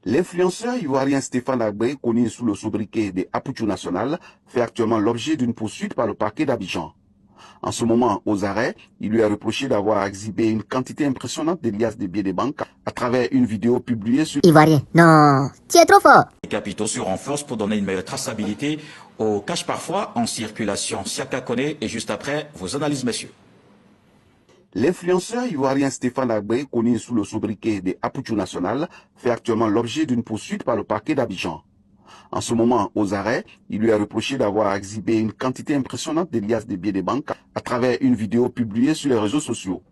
L'influenceur ivoirien Stéphane Agbé, connu sous le sobriquet des Apuchou National, fait actuellement l'objet d'une poursuite par le parquet d'Abidjan. En ce moment, aux arrêts, il lui a reproché d'avoir exhibé une quantité impressionnante de liasses de billets de banque à travers une vidéo publiée sur Ivoirien. Non, tu es trop fort. Les capitaux se renforcent pour donner une meilleure traçabilité au cash parfois en circulation. Siaka connaît et juste après, vos analyses, messieurs. L'influenceur ivoirien Stéphane Agbé, connu sous le sobriquet des Apuchou National, fait actuellement l'objet d'une poursuite par le parquet d'Abidjan. En ce moment, aux arrêts, il lui a reproché d'avoir exhibé une quantité impressionnante de liasses de billets de banque à travers une vidéo publiée sur les réseaux sociaux.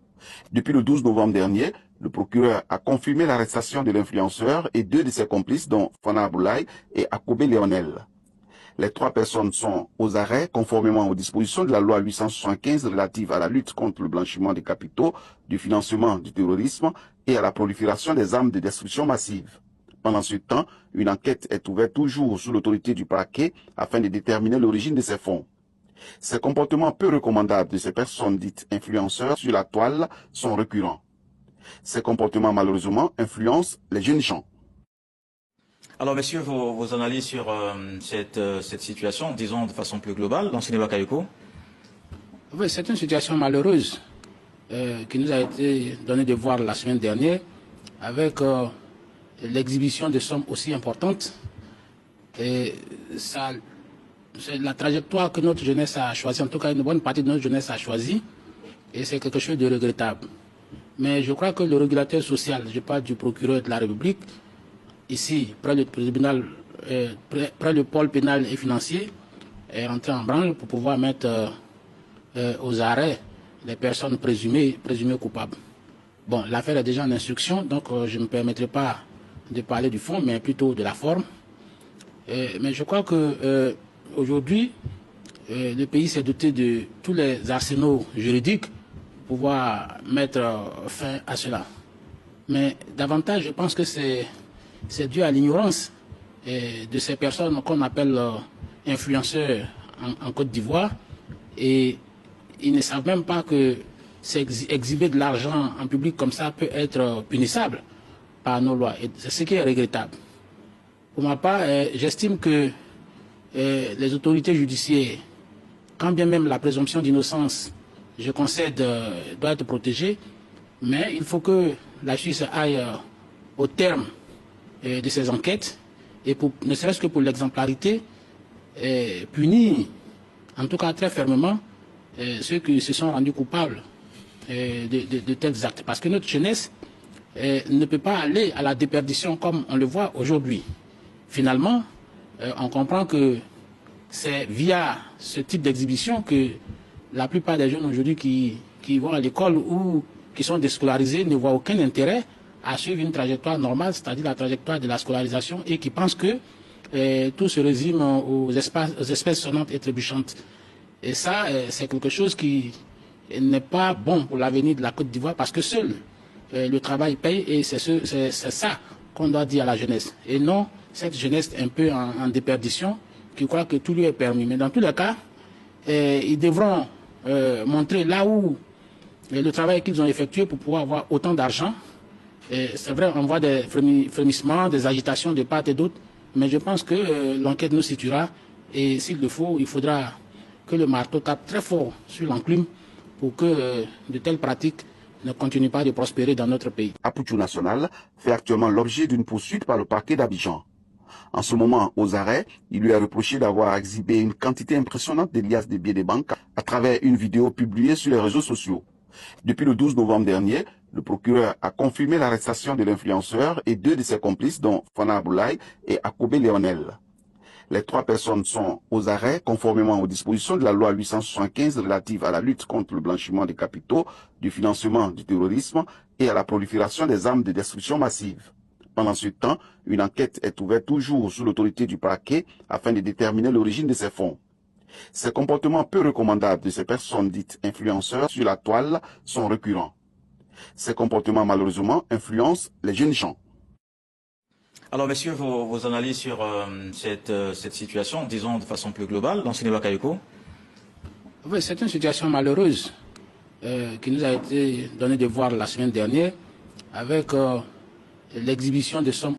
Depuis le 12 novembre dernier, le procureur a confirmé l'arrestation de l'influenceur et deux de ses complices, dont Fana Aboulaye et Akobe Léonel. Les trois personnes sont aux arrêts conformément aux dispositions de la loi 875 relative à la lutte contre le blanchiment des capitaux, du financement du terrorisme et à la prolifération des armes de destruction massive. Pendant ce temps, une enquête est ouverte toujours sous l'autorité du parquet afin de déterminer l'origine de ces fonds. Ces comportements peu recommandables de ces personnes dites influenceurs sur la toile sont récurrents. Ces comportements malheureusement influencent les jeunes gens. Alors, messieurs, vos analyses sur cette situation, disons de façon plus globale, dans Cinéma Kayoko. Oui, c'est une situation malheureuse qui nous a été donnée de voir la semaine dernière avec l'exhibition de sommes aussi importantes. Et ça, c'est la trajectoire que notre jeunesse a choisie, en tout cas une bonne partie de notre jeunesse a choisie, et c'est quelque chose de regrettable. Mais je crois que le régulateur social, je parle du procureur de la République, ici, près du tribunal, près du pôle pénal et financier, est rentré en branle pour pouvoir mettre aux arrêts les personnes présumées coupables. Bon, l'affaire est déjà en instruction, donc je ne me permettrai pas de parler du fond, mais plutôt de la forme. Mais je crois que aujourd'hui, le pays s'est doté de tous les arsenaux juridiques pour pouvoir mettre fin à cela. Mais davantage, je pense que c'est dû à l'ignorance de ces personnes qu'on appelle influenceurs en Côte d'Ivoire. Et ils ne savent même pas que exhiber de l'argent en public comme ça peut être punissable par nos lois. Et c'est ce qui est regrettable. Pour ma part, j'estime que les autorités judiciaires, quand bien même la présomption d'innocence, je concède, doit être protégée, mais il faut que la justice aille au terme de ces enquêtes et ne serait-ce que pour l'exemplarité, punir, en tout cas très fermement, ceux qui se sont rendus coupables de tels actes. Parce que notre jeunesse ne peut pas aller à la déperdition comme on le voit aujourd'hui. Finalement, on comprend que c'est via ce type d'exhibition que la plupart des jeunes aujourd'hui qui vont à l'école ou qui sont déscolarisés ne voient aucun intérêt à suivre une trajectoire normale, c'est-à-dire la trajectoire de la scolarisation, et qui pensent que tout se résume aux espèces sonnantes et trébuchantes. Et ça, c'est quelque chose qui n'est pas bon pour l'avenir de la Côte d'Ivoire, parce que seul le travail paye, et c'est ça qu'on doit dire à la jeunesse. Et non cette jeunesse un peu en déperdition, qui croit que tout lui est permis. Mais dans tous les cas, ils devront montrer là où le travail qu'ils ont effectué pour pouvoir avoir autant d'argent. C'est vrai, on voit des frémissements, des agitations de part et d'autre, mais je pense que l'enquête nous situera, et s'il le faut, il faudra que le marteau tape très fort sur l'enclume pour que de telles pratiques ne continuent pas de prospérer dans notre pays. Apuchou National fait actuellement l'objet d'une poursuite par le parquet d'Abidjan. En ce moment, aux arrêts, il lui a reproché d'avoir exhibé une quantité impressionnante de liasses de billets de banque à travers une vidéo publiée sur les réseaux sociaux. Depuis le 12 novembre dernier, le procureur a confirmé l'arrestation de l'influenceur et deux de ses complices, dont Fana Aboulaye et Akobe Léonel. Les trois personnes sont aux arrêts conformément aux dispositions de la loi 875 relative à la lutte contre le blanchiment des capitaux, du financement du terrorisme et à la prolifération des armes de destruction massive. Pendant ce temps, une enquête est ouverte toujours sous l'autorité du parquet afin de déterminer l'origine de ces fonds. Ces comportements peu recommandables de ces personnes dites influenceurs sur la toile sont récurrents. Ces comportements malheureusement influencent les jeunes gens. Alors, messieurs, vos analyses sur cette situation, disons de façon plus globale, dans Cinéma Kayoko. Oui, c'est une situation malheureuse qui nous a été donnée de voir la semaine dernière avec l'exhibition de sommes